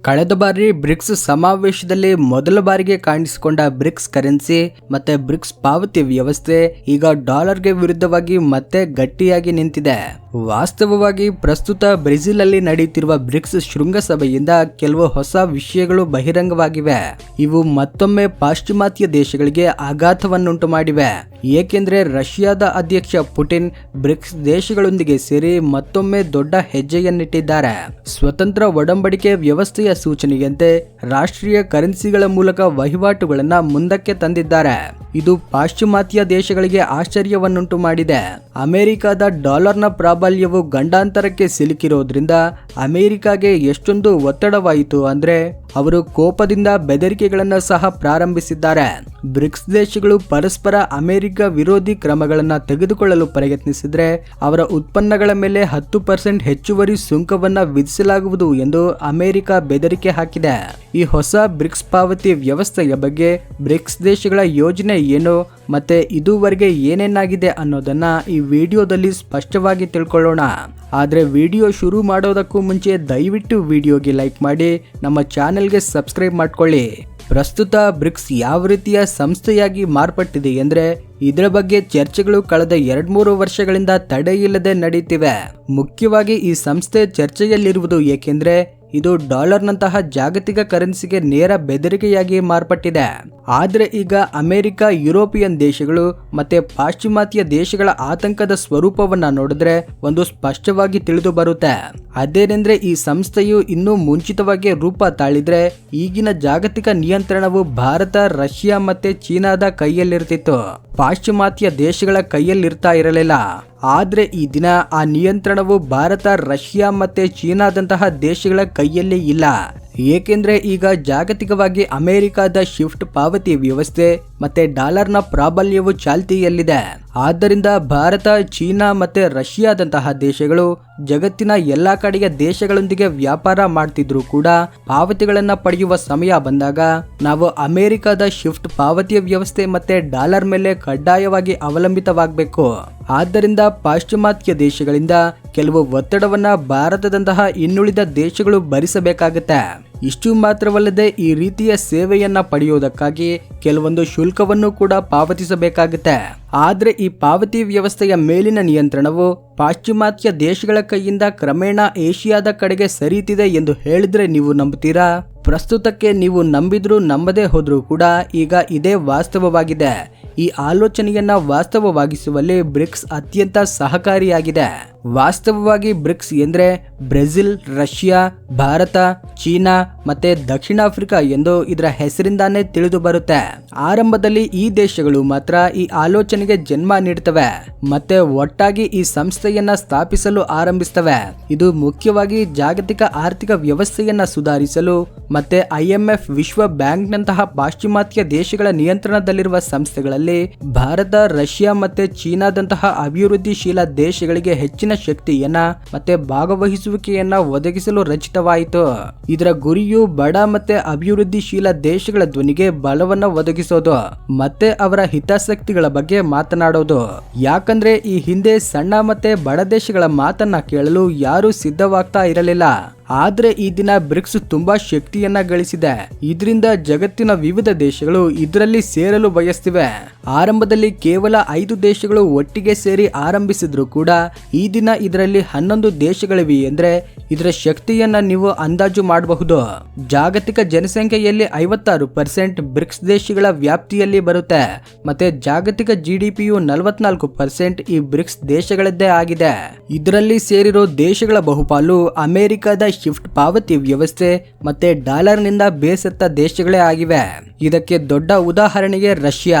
ಕಳೆದ ಬಾರಿ ಬ್ರಿಕ್ಸ್ ಸಮಾವೇಶದಲ್ಲಿ ಮೊದಲ ಬಾರಿಗೆ ಕಾಣಿಸಿಕೊಂಡ ಬ್ರಿಕ್ಸ್ ಕರೆನ್ಸಿ ಮತ್ತೆ ಬ್ರಿಕ್ಸ್ ಪಾವತಿ ವ್ಯವಸ್ಥೆ ಈಗ ಡಾಲರ್ಗೆ ವಿರುದ್ಧವಾಗಿ ಮತ್ತೆ ಗಟ್ಟಿಯಾಗಿ ನಿಂತಿದೆ. ವಾಸ್ತವವಾಗಿ ಪ್ರಸ್ತುತ ಬ್ರೆಜಿಲ್ ಅಲ್ಲಿ ನಡೆಯುತ್ತಿರುವ ಬ್ರಿಕ್ಸ್ ಶೃಂಗಸಭೆಯಿಂದ ಕೆಲವು ಹೊಸ ವಿಷಯಗಳು ಬಹಿರಂಗವಾಗಿವೆ. ಇವು ಮತ್ತೊಮ್ಮೆ ಪಾಶ್ಚಿಮಾತ್ಯ ದೇಶಗಳಿಗೆ ಆಘಾತವನ್ನುಂಟು ಮಾಡಿವೆ. ಏಕೆಂದ್ರೆ ರಷ್ಯಾದ ಅಧ್ಯಕ್ಷ ಪುಟಿನ್ ಬ್ರಿಕ್ಸ್ ದೇಶಗಳೊಂದಿಗೆ ಸೇರಿ ಮತ್ತೊಮ್ಮೆ ದೊಡ್ಡ ಹೆಜ್ಜೆಯನ್ನಿಟ್ಟಿದ್ದಾರೆ. ಸ್ವತಂತ್ರ ಒಡಂಬಡಿಕೆ ವ್ಯವಸ್ಥೆಯ ಸೂಚನೆಯಂತೆ ರಾಷ್ಟ್ರೀಯ ಕರೆನ್ಸಿಗಳ ಮೂಲಕ ವಹಿವಾಟುಗಳನ್ನ ಮುಂದಕ್ಕೆ ತಂದಿದ್ದಾರೆ. ಇದು ಪಾಶ್ಚಿಮಾತ್ಯ ದೇಶಗಳಿಗೆ ಆಶ್ಚರ್ಯವನ್ನುಂಟು ಮಾಡಿದೆ. ಅಮೆರಿಕದ ಡಾಲರ್ನ ಪ್ರಾಬಲ್ಯವು ಗಂಡಾಂತರಕ್ಕೆ ಸಿಲುಕಿರೋದ್ರಿಂದ ಅಮೆರಿಕಾಗೆ ಎಷ್ಟೊಂದು ಒತ್ತಡವಾಯಿತು ಅಂದ್ರೆ ಅವರು ಕೋಪದಿಂದ ಬೆದರಿಕೆಗಳನ್ನ ಸಹ ಪ್ರಾರಂಭಿಸಿದ್ದಾರೆ. ಬ್ರಿಕ್ಸ್ ದೇಶಗಳು ಪರಸ್ಪರ ಅಮೆರಿಕ ವಿರೋಧಿ ಕ್ರಮಗಳನ್ನ ತೆಗೆದುಕೊಳ್ಳಲು ಪ್ರಯತ್ನಿಸಿದ್ರೆ ಅವರ ಉತ್ಪನ್ನಗಳ ಮೇಲೆ 10% ಹೆಚ್ಚುವರಿ ಸುಂಕವನ್ನ ವಿಧಿಸಲಾಗುವುದು ಎಂದು ಅಮೆರಿಕ ಬೆದರಿಕೆ ಹಾಕಿದೆ. ಈ ಹೊಸ ಬ್ರಿಕ್ಸ್ ಪಾವತಿ ವ್ಯವಸ್ಥೆಯ ಬಗ್ಗೆ ಬ್ರಿಕ್ಸ್ ದೇಶಗಳ ಯೋಜನೆ ಏನು ಮತ್ತೆ ಇದುವರೆಗೆ ಏನೇನಾಗಿದೆ ಅನ್ನೋದನ್ನ ಈ ವಿಡಿಯೋದಲ್ಲಿ ಸ್ಪಷ್ಟವಾಗಿ ತಿಳ್ಕೊಳ್ಳೋಣ. ಆದ್ರೆ ವಿಡಿಯೋ ಶುರು ಮಾಡೋದಕ್ಕೂ ಮುಂಚೆ ದಯವಿಟ್ಟು ವಿಡಿಯೋಗೆ ಲೈಕ್ ಮಾಡಿ ನಮ್ಮ ಚಾನೆಲ್ಗೆ ಸಬ್ಸ್ಕ್ರೈಬ್ ಮಾಡ್ಕೊಳ್ಳಿ. ಪ್ರಸ್ತುತ ಬ್ರಿಕ್ಸ್ ಯಾವ ರೀತಿಯ ಸಂಸ್ಥೆಯಾಗಿ ಮಾರ್ಪಟ್ಟಿದೆ ಎಂದ್ರೆ ಇದರ ಬಗ್ಗೆ ಚರ್ಚೆಗಳು ಕಳೆದ 2-3 ವರ್ಷಗಳಿಂದ ತಡೆಯಿಲ್ಲದೆ ನಡೆಯುತ್ತಿವೆ. ಮುಖ್ಯವಾಗಿ ಈ ಸಂಸ್ಥೆ ಚರ್ಚೆಯಲ್ಲಿರುವುದು ಏಕೆಂದ್ರೆ ಇದು ಡಾಲರ್ನಂತಹ ಜಾಗತಿಕ ಕರೆನ್ಸಿಗೆ ನೇರ ಬೆದರಿಕೆಯಾಗಿ ಮಾರ್ಪಟ್ಟಿದೆ. ಆದ್ರೆ ಈಗ ಅಮೆರಿಕ, ಯುರೋಪಿಯನ್ ದೇಶಗಳು ಮತ್ತೆ ಪಾಶ್ಚಿಮಾತ್ಯ ದೇಶಗಳ ಆತಂಕದ ಸ್ವರೂಪವನ್ನ ನೋಡಿದ್ರೆ ಒಂದು ಸ್ಪಷ್ಟವಾಗಿ ತಿಳಿದು ಬರುತ್ತೆ. ಅದೇನೆಂದ್ರೆ ಈ ಸಂಸ್ಥೆಯು ಇನ್ನೂ ಮುಂಚಿತವಾಗಿ ರೂಪ ತಾಳಿದ್ರೆ ಈಗಿನ ಜಾಗತಿಕ ನಿಯಂತ್ರಣವು ಭಾರತ, ರಷ್ಯಾ ಮತ್ತೆ ಚೀನಾದ ಕೈಯಲ್ಲಿರ್ತಿತ್ತು, ಪಾಶ್ಚಿಮಾತ್ಯ ದೇಶಗಳ ಕೈಯಲ್ಲಿರ್ತಾ ಇರಲಿಲ್ಲ. ಆದ್ರೆ ಈ ದಿನ ಆ ನಿಯಂತ್ರಣವು ಭಾರತ, ರಷ್ಯಾ ಮತ್ತೆ ಚೀನಾದಂತಹ ದೇಶಗಳ ಕೈಯಲ್ಲಿ ಇಲ್ಲ. ಏಕೆಂದ್ರೆ ಈಗ ಜಾಗತಿಕವಾಗಿ ಅಮೆರಿಕದ ಶಿಫ್ಟ್ ಪಾವತಿ ವ್ಯವಸ್ಥೆ ಮತ್ತೆ ಡಾಲರ್ನ ಪ್ರಾಬಲ್ಯವು ಚಾಲ್ತಿಯಲ್ಲಿದೆ. ಆದ್ದರಿಂದ ಭಾರತ, ಚೀನಾ ಮತ್ತೆ ರಷ್ಯಾದಂತಹ ದೇಶಗಳು ಜಗತ್ತಿನ ಎಲ್ಲಾ ಕಡೆಯ ದೇಶಗಳೊಂದಿಗೆ ವ್ಯಾಪಾರ ಮಾಡ್ತಿದ್ರು ಕೂಡ ಪಾವತಿಗಳನ್ನ ಪಡೆಯುವ ಸಮಯ ಬಂದಾಗ ನಾವು ಅಮೆರಿಕದ ಶಿಫ್ಟ್ ಪಾವತಿಯ ವ್ಯವಸ್ಥೆ ಮತ್ತೆ ಡಾಲರ್ ಮೇಲೆ ಕಡ್ಡಾಯವಾಗಿ ಅವಲಂಬಿತವಾಗಬೇಕು. ಆದ್ದರಿಂದ ಪಾಶ್ಚಿಮಾತ್ಯ ದೇಶಗಳಿಂದ ಕೆಲವು ಒತ್ತಡವನ್ನ ಭಾರತದಂತಹ ಇನ್ನುಳಿದ ದೇಶಗಳು ಭರಿಸಬೇಕಾಗುತ್ತೆ. ಇಷ್ಟು ಮಾತ್ರವಲ್ಲದೆ ಈ ರೀತಿಯ ಸೇವೆಯನ್ನ ಪಡೆಯುವುದಕ್ಕಾಗಿ ಕೆಲವೊಂದು ಶುಲ್ಕವನ್ನು ಕೂಡ ಪಾವತಿಸಬೇಕಾಗುತ್ತೆ. ಆದ್ರೆ ಈ ಪಾವತಿ ವ್ಯವಸ್ಥೆಯ ಮೇಲಿನ ನಿಯಂತ್ರಣವು ಪಾಶ್ಚಿಮಾತ್ಯ ದೇಶಗಳ ಕೈಯಿಂದ ಕ್ರಮೇಣ ಏಷ್ಯಾದ ಕಡೆಗೆ ಸರಿಯುತ್ತಿದೆ ಎಂದು ಹೇಳಿದ್ರೆ ನೀವು ನಂಬುತ್ತೀರಾ? ಪ್ರಸ್ತುತಕ್ಕೆ ನೀವು ನಂಬಿದ್ರು ನಂಬದೇ ಹೋದ್ರೂ ಕೂಡ ಈಗ ಇದೇ ವಾಸ್ತವವಾಗಿದೆ. ಈ ಆಲೋಚನೆಯನ್ನ ವಾಸ್ತವವಾಗಿಸುವಲ್ಲಿ ಬ್ರಿಕ್ಸ್ ಅತ್ಯಂತ ಸಹಕಾರಿಯಾಗಿದೆ. ವಾಸ್ತವವಾಗಿ ಬ್ರಿಕ್ಸ್ ಎಂದ್ರೆ ಬ್ರೆಜಿಲ್, ರಷ್ಯಾ, ಭಾರತ, ಚೀನಾ ಮತ್ತೆ ದಕ್ಷಿಣ ಆಫ್ರಿಕಾ ಎಂದು ಇದರ ಹೆಸರಿಂದಾನೇ ತಿಳಿದು ಬರುತ್ತೆ. ಆರಂಭದಲ್ಲಿ ಈ ದೇಶಗಳು ಮಾತ್ರ ಈ ಆಲೋಚನೆಗೆ ಜನ್ಮ ನೀಡುತ್ತವೆ ಮತ್ತೆ ಒಟ್ಟಾಗಿ ಈ ಸಂಸ್ಥೆಯನ್ನ ಸ್ಥಾಪಿಸಲು ಆರಂಭಿಸುತ್ತವೆ. ಇದು ಮುಖ್ಯವಾಗಿ ಜಾಗತಿಕ ಆರ್ಥಿಕ ವ್ಯವಸ್ಥೆಯನ್ನ ಸುಧಾರಿಸಲು ಮತ್ತೆ IMF, ವಿಶ್ವ ಬ್ಯಾಂಕ್ ನಂತಹ ಪಾಶ್ಚಿಮಾತ್ಯ ದೇಶಗಳ ನಿಯಂತ್ರಣದಲ್ಲಿರುವ ಸಂಸ್ಥೆಗಳಲ್ಲಿ ಭಾರತ, ರಷ್ಯಾ ಮತ್ತೆ ಚೀನಾದಂತಹ ಅಭಿವೃದ್ಧಿಶೀಲ ದೇಶಗಳಿಗೆ ಹೆಚ್ಚಿನ ಶಕ್ತಿಯನ್ನ ಮತ್ತೆ ಭಾಗವಹಿಸುವಿಕೆಯನ್ನ ಒದಗಿಸಲು ರಚಿತವಾಯಿತು. ಇದರ ಗುರಿಯು ಬಡ ಮತ್ತೆ ಅಭಿವೃದ್ಧಿಶೀಲ ದೇಶಗಳ ಧ್ವನಿಗೆ ಬಲವನ್ನ ಒದಗಿಸೋದು ಮತ್ತೆ ಅವರ ಹಿತಾಸಕ್ತಿಗಳ ಬಗ್ಗೆ ಮಾತನಾಡೋದು. ಯಾಕಂದ್ರೆ ಈ ಹಿಂದೆ ಸಣ್ಣ ಮತ್ತೆ ಬಡ ದೇಶಗಳ ಮಾತನ್ನ ಕೇಳಲು ಯಾರು ಸಿದ್ಧವಾಗ್ತಾ ಇರಲಿಲ್ಲ. ಆದ್ರೆ ಈ ದಿನ ಬ್ರಿಕ್ಸ್ ತುಂಬಾ ಶಕ್ತಿಯನ್ನ ಗಳಿಸಿದೆ. ಇದರಿಂದ ಜಗತ್ತಿನ ವಿವಿಧ ದೇಶಗಳು ಇದರಲ್ಲಿ ಸೇರಲು ಬಯಸ್ತಿವೆ. ಆರಂಭದಲ್ಲಿ ಕೇವಲ 5 ದೇಶಗಳು ಒಟ್ಟಿಗೆ ಸೇರಿ ಆರಂಭಿಸಿದ್ರು ಕೂಡ ಈ ದಿನ ಇದರಲ್ಲಿ 11 ದೇಶಗಳಿವೆ ಎಂದ್ರೆ ಇದರ ಶಕ್ತಿಯನ್ನ ನೀವು ಅಂದಾಜು ಮಾಡಬಹುದು. ಜಾಗತಿಕ ಜನಸಂಖ್ಯೆಯಲ್ಲಿ 56% ಬ್ರಿಕ್ಸ್ ದೇಶಗಳ ವ್ಯಾಪ್ತಿಯಲ್ಲಿ ಬರುತ್ತೆ ಮತ್ತೆ ಜಾಗತಿಕ GDPಯು 44% ಈ ಬ್ರಿಕ್ಸ್ ದೇಶಗಳದ್ದೇ ಆಗಿದೆ. ಇದರಲ್ಲಿ ಸೇರಿರೋ ದೇಶಗಳ ಬಹುಪಾಲು ಅಮೆರಿಕದ ಶಿಫ್ಟ್ ಪಾವತಿ ವ್ಯವಸ್ಥೆ ಮತ್ತೆ ಡಾಲರ್ನಿಂದ ಬೇಸತ್ತ ದೇಶಗಳೇ ಆಗಿವೆ. ಇದಕ್ಕೆ ದೊಡ್ಡ ಉದಾಹರಣೆಗೆ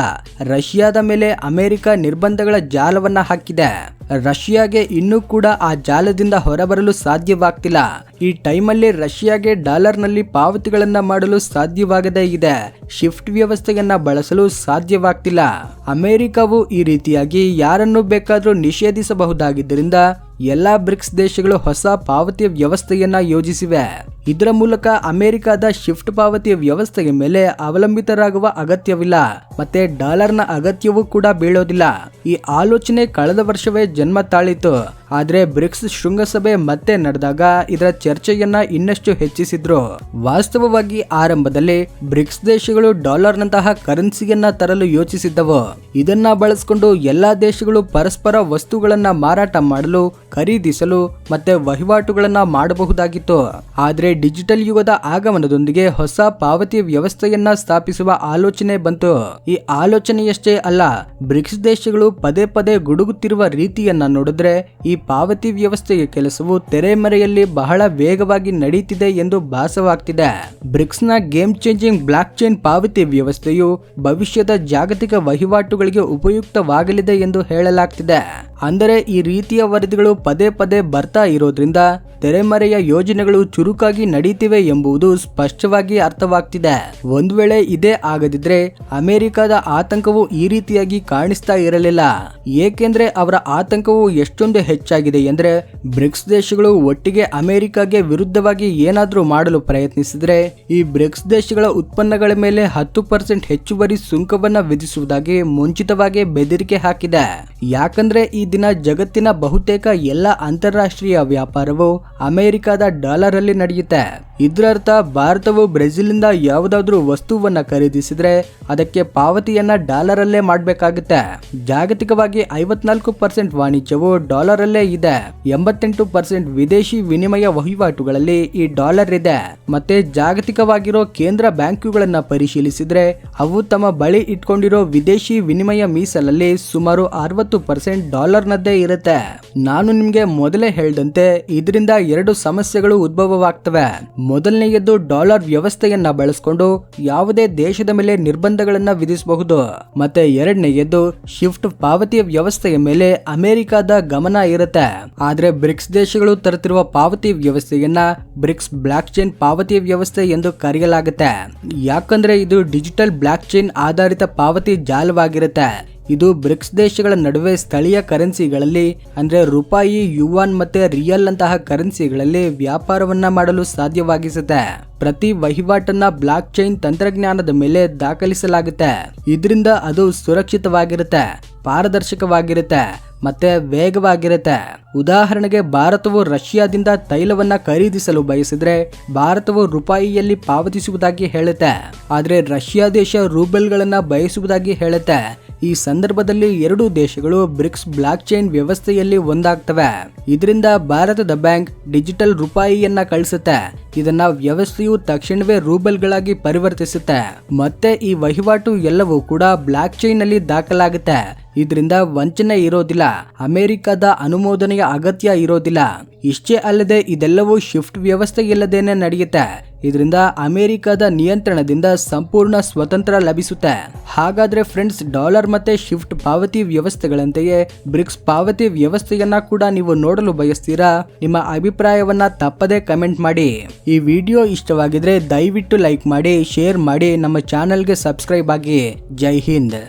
ರಷ್ಯಾದ ಮೇಲೆ ಅಮೆರಿಕ ನಿರ್ಬಂಧಗಳ ಜಾಲವನ್ನ ಹಾಕಿದೆ. ರಷ್ಯಾಗೆ ಇನ್ನೂ ಕೂಡ ಆ ಜಾಲದಿಂದ ಹೊರಬರಲು ಸಾಧ್ಯವಾಗ್ತಿಲ್ಲ. ಈ ಟೈಮಲ್ಲಿ ರಷ್ಯಾಗೆ ಡಾಲರ್ನಲ್ಲಿ ಪಾವತಿಗಳನ್ನ ಮಾಡಲು ಸಾಧ್ಯವಾಗದೇ ಇದೆ. ಶಿಫ್ಟ್ ವ್ಯವಸ್ಥೆಯನ್ನ ಬಳಸಲು ಸಾಧ್ಯವಾಗ್ತಿಲ್ಲ. ಅಮೆರಿಕವು ಈ ರೀತಿಯಾಗಿ ಯಾರನ್ನು ಬೇಕಾದ್ರೂ ನಿಷೇಧಿಸಬಹುದಾಗಿದ್ದರಿಂದ ಎಲ್ಲಾ ಬ್ರಿಕ್ಸ್ ದೇಶಗಳು ಹೊಸ ಪಾವತಿ ವ್ಯವಸ್ಥೆಯನ್ನ ಯೋಜಿಸಿವೆ. ಇದರ ಮೂಲಕ ಅಮೆರಿಕದ ಶಿಫ್ಟ್ ಪಾವತಿ ವ್ಯವಸ್ಥೆಯ ಮೇಲೆ ಅವಲಂಬಿತರಾಗುವ ಅಗತ್ಯವಿಲ್ಲ ಮತ್ತೆ ಡಾಲರ್ನ ಅಗತ್ಯವೂ ಕೂಡ ಬೀಳೋದಿಲ್ಲ. ಈ ಆಲೋಚನೆ ಕಳೆದ ವರ್ಷವೇ ಜನ್ಮ ತಾಳಿತು. ಆದ್ರೆ ಬ್ರಿಕ್ಸ್ ಶೃಂಗಸಭೆ ಮತ್ತೆ ನಡೆದಾಗ ಇದರ ಚರ್ಚೆಯನ್ನ ಇನ್ನಷ್ಟು ಹೆಚ್ಚಿಸಿದ್ರು. ವಾಸ್ತವವಾಗಿ ಆರಂಭದಲ್ಲಿ ಬ್ರಿಕ್ಸ್ ದೇಶಗಳು ಡಾಲರ್ ನಂತಹ ಕರೆನ್ಸಿಯನ್ನ ತರಲು ಯೋಚಿಸಿದ್ದವು. ಇದನ್ನ ಬಳಸಿಕೊಂಡು ಎಲ್ಲಾ ದೇಶಗಳು ಪರಸ್ಪರ ವಸ್ತುಗಳನ್ನ ಮಾರಾಟ ಮಾಡಲು, ಖರೀದಿಸಲು ಮತ್ತೆ ವಹಿವಾಟುಗಳನ್ನ ಮಾಡಬಹುದಾಗಿತ್ತು. ಆದ್ರೆ ಡಿಜಿಟಲ್ ಯುಗದ ಆಗಮನದೊಂದಿಗೆ ಹೊಸ ಪಾವತಿ ವ್ಯವಸ್ಥೆಯನ್ನ ಸ್ಥಾಪಿಸುವ ಆಲೋಚನೆ ಬಂತು. ಈ ಆಲೋಚನೆಯಷ್ಟೇ ಅಲ್ಲ, ಬ್ರಿಕ್ಸ್ ದೇಶಗಳು ಪದೇ ಪದೇ ಗುಡುಗುತ್ತಿರುವ ರೀತಿಯನ್ನ ನೋಡಿದ್ರೆ ಈ ಪಾವತಿ ವ್ಯವಸ್ಥೆಯ ಕೆಲಸವು ತೆರೆಮರೆಯಲ್ಲಿ ಬಹಳ ವೇಗವಾಗಿ ನಡೀತಿದೆ ಎಂದು ಭಾಸವಾಗ್ತಿದೆ. ಬ್ರಿಕ್ಸ್ ನ ಗೇಮ್ ಚೇಂಜಿಂಗ್ ಬ್ಲಾಕ್ ಚೈನ್ ಪಾವತಿ ವ್ಯವಸ್ಥೆಯು ಭವಿಷ್ಯದ ಜಾಗತಿಕ ವಹಿವಾಟುಗಳಿಗೆ ಉಪಯುಕ್ತವಾಗಲಿದೆ ಎಂದು ಹೇಳಲಾಗ್ತಿದೆ. ಅಂದರೆ ಈ ರೀತಿಯ ವರದಿಗಳು ಪದೇ ಪದೇ ಬರ್ತಾ ಇರೋದ್ರಿಂದ ತೆರೆಮರೆಯ ಯೋಜನೆಗಳು ಚುರುಕಾಗಿ ನಡೀತಿವೆ ಎಂಬುದು ಸ್ಪಷ್ಟವಾಗಿ ಅರ್ಥವಾಗ್ತಿದೆ. ಒಂದು ವೇಳೆ ಇದೇ ಆಗದಿದ್ರೆ ಅಮೆರಿಕದ ಆತಂಕವು ಈ ರೀತಿಯಾಗಿ ಕಾಣಿಸ್ತಾ ಇರಲಿಲ್ಲ. ಏಕೆಂದ್ರೆ ಅವರ ಆತಂಕವು ಎಷ್ಟೊಂದು ಹೆಚ್ಚಾಗಿದೆ ಎಂದ್ರೆ, ಬ್ರಿಕ್ಸ್ ದೇಶಗಳು ಒಟ್ಟಿಗೆ ಅಮೆರಿಕಾಗೆ ವಿರುದ್ಧವಾಗಿ ಏನಾದ್ರೂ ಮಾಡಲು ಪ್ರಯತ್ನಿಸಿದ್ರೆ ಈ ಬ್ರಿಕ್ಸ್ ದೇಶಗಳ ಉತ್ಪನ್ನಗಳ ಮೇಲೆ 10% ಹೆಚ್ಚುವರಿ ಸುಂಕವನ್ನ ವಿಧಿಸುವುದಾಗಿ ಮುಂಚಿತವಾಗಿ ಬೆದರಿಕೆ ಹಾಕಿದೆ. ಯಾಕಂದ್ರೆ ಈ ದಿನ ಜಗತ್ತಿನ ಬಹುತೇಕ ಎಲ್ಲ ಅಂತಾರಾಷ್ಟ್ರೀಯ ವ್ಯಾಪಾರವು ಅಮೆರಿಕದ ಡಾಲರ್ ಅಲ್ಲಿ ನಡೆಯುತ್ತೆ. ಇದರರ್ಥ ಭಾರತವು ಬ್ರೆಜಿಲ್ನಿಂದ ಯಾವುದಾದ್ರೂ ವಸ್ತುವನ್ನ ಖರೀದಿಸಿದ್ರೆ ಅದಕ್ಕೆ ಪಾವತಿಯನ್ನ ಡಾಲರ್ ಅಲ್ಲೇ ಮಾಡಬೇಕಾಗುತ್ತೆ. ಜಾಗತಿಕವಾಗಿ 54% ವಾಣಿಜ್ಯವು ಡಾಲರ್ ಅಲ್ಲೇ ಇದೆ. 88% ವಿದೇಶಿ ವಿನಿಮಯ ವಹಿವಾಟುಗಳಲ್ಲಿ ಈ ಡಾಲರ್ ಇದೆ. ಮತ್ತೆ ಜಾಗತಿಕವಾಗಿರೋ ಕೇಂದ್ರ ಬ್ಯಾಂಕುಗಳನ್ನ ಪರಿಶೀಲಿಸಿದ್ರೆ ಅವು ತಮ್ಮ ಬಳಿ ಇಟ್ಕೊಂಡಿರೋ ವಿದೇಶಿ ವಿನಿಮಯ ಮೀಸಲಲ್ಲಿ ಸುಮಾರು 60% ಡಾಲರ್ನದ್ದೇ ಇರುತ್ತೆ. ನಾನು ನಿಮ್ಗೆ ಮೊದಲೇ ಹೇಳ್ದಂತೆ ಇದರಿಂದ 2 ಸಮಸ್ಯೆಗಳು ಉದ್ಭವವಾಗ್ತವೆ. ಮೊದಲನೆಯದ್ದು, ಡಾಲರ್ ವ್ಯವಸ್ಥೆಯನ್ನ ಬಳಸಿಕೊಂಡು ಯಾವುದೇ ದೇಶದ ಮೇಲೆ ನಿರ್ಬಂಧಗಳನ್ನ ವಿಧಿಸಬಹುದು. ಮತ್ತೆ ಎರಡನೆಯದ್ದು, ಶಿಫ್ಟ್ ಪಾವತಿಯ ವ್ಯವಸ್ಥೆಯ ಮೇಲೆ ಅಮೆರಿಕದ ಗಮನ ಇರುತ್ತೆ. ಆದ್ರೆ ಬ್ರಿಕ್ಸ್ ದೇಶಗಳು ತರುತ್ತಿರುವ ಪಾವತಿ ವ್ಯವಸ್ಥೆಯನ್ನ ಬ್ರಿಕ್ಸ್ ಬ್ಲಾಕ್ ಚೈನ್ ಪಾವತಿ ವ್ಯವಸ್ಥೆ ಎಂದು ಕರೆಯಲಾಗುತ್ತೆ. ಯಾಕಂದ್ರೆ ಇದು ಡಿಜಿಟಲ್ ಬ್ಲಾಕ್ ಚೈನ್ ಆಧಾರಿತ ಪಾವತಿ ಜಾಲವಾಗಿರುತ್ತೆ. ಇದು ಬ್ರಿಕ್ಸ್ ದೇಶಗಳ ನಡುವೆ ಸ್ಥಳೀಯ ಕರೆನ್ಸಿಗಳಲ್ಲಿ ಅಂದ್ರೆ ರೂಪಾಯಿ, ಯುವಾನ್ ಮತ್ತೆ ರಿಯಲ್ ಅಂತಹ ಕರೆನ್ಸಿಗಳಲ್ಲಿ ವ್ಯಾಪಾರವನ್ನ ಮಾಡಲು ಸಾಧ್ಯವಾಗಿಸುತ್ತೆ. ಪ್ರತಿ ವಹಿವಾಟನ್ನ ಬ್ಲಾಕ್ ಚೈನ್ ತಂತ್ರಜ್ಞಾನದ ಮೇಲೆ ದಾಖಲಿಸಲಾಗುತ್ತೆ. ಇದರಿಂದ ಅದು ಸುರಕ್ಷಿತವಾಗಿರುತ್ತೆ, ಪಾರದರ್ಶಕವಾಗಿರುತ್ತೆ ಮತ್ತೆ ವೇಗವಾಗಿರುತ್ತೆ. ಉದಾಹರಣೆಗೆ, ಭಾರತವು ರಷ್ಯಾದಿಂದ ತೈಲವನ್ನ ಖರೀದಿಸಲು ಬಯಸಿದ್ರೆ ಭಾರತವು ರೂಪಾಯಿಯಲ್ಲಿ ಪಾವತಿಸುವುದಾಗಿ ಹೇಳುತ್ತೆ. ಆದ್ರೆ ರಷ್ಯಾ ದೇಶ ರೂಬೆಲ್ಗಳನ್ನ ಬಯಸುವುದಾಗಿ ಹೇಳುತ್ತೆ. ಈ ಸಂದರ್ಭದಲ್ಲಿ ಎರಡೂ ದೇಶಗಳು ಬ್ರಿಕ್ಸ್ ಬ್ಲಾಕ್ ಚೈನ್ ವ್ಯವಸ್ಥೆಯಲ್ಲಿ ಒಂದಾಗ್ತವೆ. ಇದರಿಂದ ಭಾರತದ ಬ್ಯಾಂಕ್ ಡಿಜಿಟಲ್ ರೂಪಾಯಿಯನ್ನ ಕಳಿಸುತ್ತೆ. ಇದನ್ನ ವ್ಯವಸ್ಥೆಯು ತಕ್ಷಣವೇ ರೂಬೆಲ್ಗಳಾಗಿ ಪರಿವರ್ತಿಸುತ್ತೆ. ಮತ್ತೆ ಈ ವಹಿವಾಟು ಎಲ್ಲವೂ ಕೂಡ ಬ್ಲಾಕ್ ಚೈನ್ ನಲ್ಲಿ ದಾಖಲಾಗುತ್ತೆ. ಇದರಿಂದ ವಂಚನೆ ಇರೋದಿಲ್ಲ, ಅಮೆರಿಕದ ಅನುಮೋದನೆಯ ಅಗತ್ಯ ಇರೋದಿಲ್ಲ. ಇಷ್ಟೇ ಅಲ್ಲದೆ ಇದೆಲ್ಲವೂ ಶಿಫ್ಟ್ ವ್ಯವಸ್ಥೆ ಇಲ್ಲದೇನೆ ನಡೆಯುತ್ತೆ. ಇದರಿಂದ ಅಮೆರಿಕದ ನಿಯಂತ್ರಣದಿಂದ ಸಂಪೂರ್ಣ ಸ್ವತಂತ್ರ ಲಭಿಸುತ್ತೆ. ಹಾಗಾದ್ರೆ ಫ್ರೆಂಡ್ಸ್, ಡಾಲರ್ ಮತ್ತೆ ಶಿಫ್ಟ್ ಪಾವತಿ ವ್ಯವಸ್ಥೆಗಳಂತೆಯೇ ಬ್ರಿಕ್ಸ್ ಪಾವತಿ ವ್ಯವಸ್ಥೆಯನ್ನ ಕೂಡ ನೀವು ನೋಡಲು ಬಯಸ್ತೀರಾ? ನಿಮ್ಮ ಅಭಿಪ್ರಾಯವನ್ನ ತಪ್ಪದೇ ಕಮೆಂಟ್ ಮಾಡಿ. ಈ ವಿಡಿಯೋ ಇಷ್ಟವಾಗಿದ್ರೆ ದಯವಿಟ್ಟು ಲೈಕ್ ಮಾಡಿ, ಶೇರ್ ಮಾಡಿ, ನಮ್ಮ ಚಾನೆಲ್ಗೆ ಸಬ್ಸ್ಕ್ರೈಬ್ ಆಗಿ. ಜೈ ಹಿಂದ್.